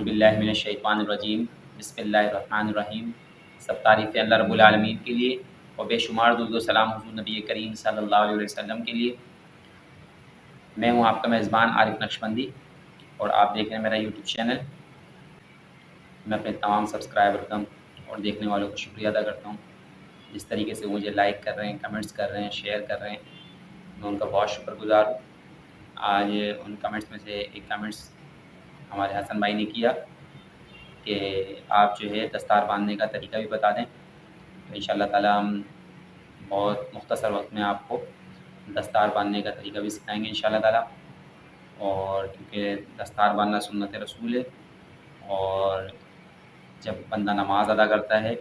औज़ुबिल्लाहि मिनश्शैतानिर्रजीम बिस्मिल्लाहिर्रहमानिर्रहीम। सब तारीफ़ें अल्लाह रब्बुल आलमीन के लिए और बेशुमार दुरूद व सलाम हुज़ूर नबी करीम सल्लल्लाहु अलैहि वसल्लम के लिए। मैं हूँ आपका मेज़बान आरिफ नक्शबंदी और आप देख रहे हैं मेरा यूट्यूब चैनल। मैं अपने तमाम सब्सक्राइबर का और देखने वालों का शुक्रिया अदा करता हूँ। जिस तरीके से मुझे लाइक कर रहे हैं, कमेंट्स कर रहे हैं, शेयर कर रहे हैं, मैं उनका बहुत शुक्रगुज़ार हूँ। आज उन कमेंट्स में से एक कमेंट्स हमारे हसन भाई ने किया कि आप जो है दस्तार बांधने का तरीका भी बता दें। तो इंशाअल्लाह ताला हम बहुत मुख्तसर वक्त में आपको दस्तार बांधने का तरीका भी सिखाएँगे इंशाअल्लाह ताला। और क्योंकि दस्तार बांधना सुन्नत रसूल है और जब बंदा नमाज़ अदा करता है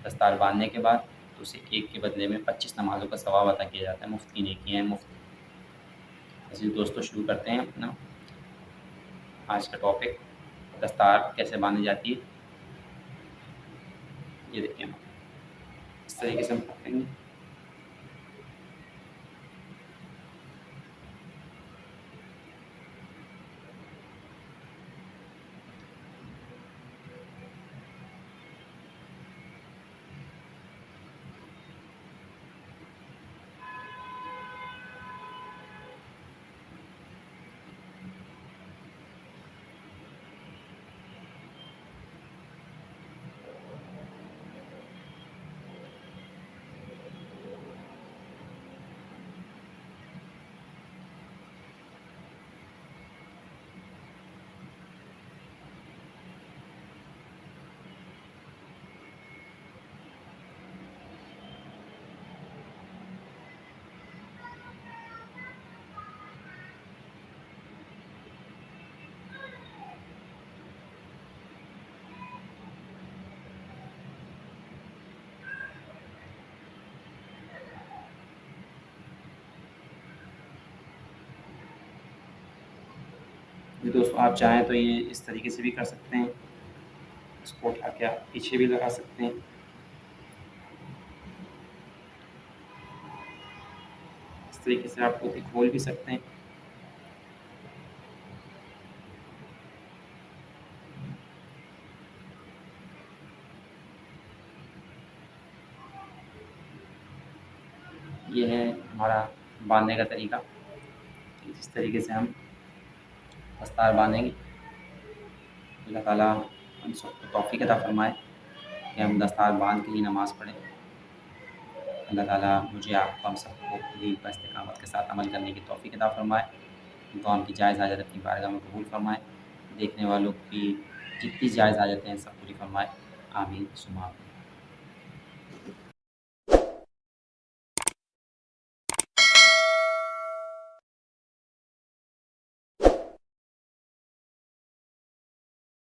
दस्तार बांधने के बाद तो उसे एक के बदले में 25 नमाज़ों का सवाब अता किया जाता है। मुफ्त की नेकियाँ हैं, मुफ्त। ऐसे दोस्तों शुरू करते हैं अपना आज का टॉपिक, दस्तार कैसे बांधी जाती है। ये देखिए हम इस तरीके से हम पकड़ेंगे। ये दोस्तों आप चाहें तो ये इस तरीके से भी कर सकते हैं, इसको उठा के आप पीछे भी लगा सकते हैं। इस तरीके से आप भी खोल भी सकते हैं। ये है हमारा बांधने का तरीका। जिस तरीके से हम दस्तार बांधेंगे, अल्लाह ताला हम सबको तौफ़ीक अता फ़रमाए कि हम दस्तार बांध के ही नमाज़ पढ़ें। अल्लाह ताला मुझे आपको हम सबको दीन पर इस्तिक़ामत के साथ अमल करने की तौफ़ीक अता फ़रमाए। दुआओं की जायज़ हाजत अपनी बारगाह में कबूल फ़रमाए। देखने वालों की जितनी जायज़ हाजतें हैं सब पूरी फ़रमाए। आमीन सुम्मा आमीन।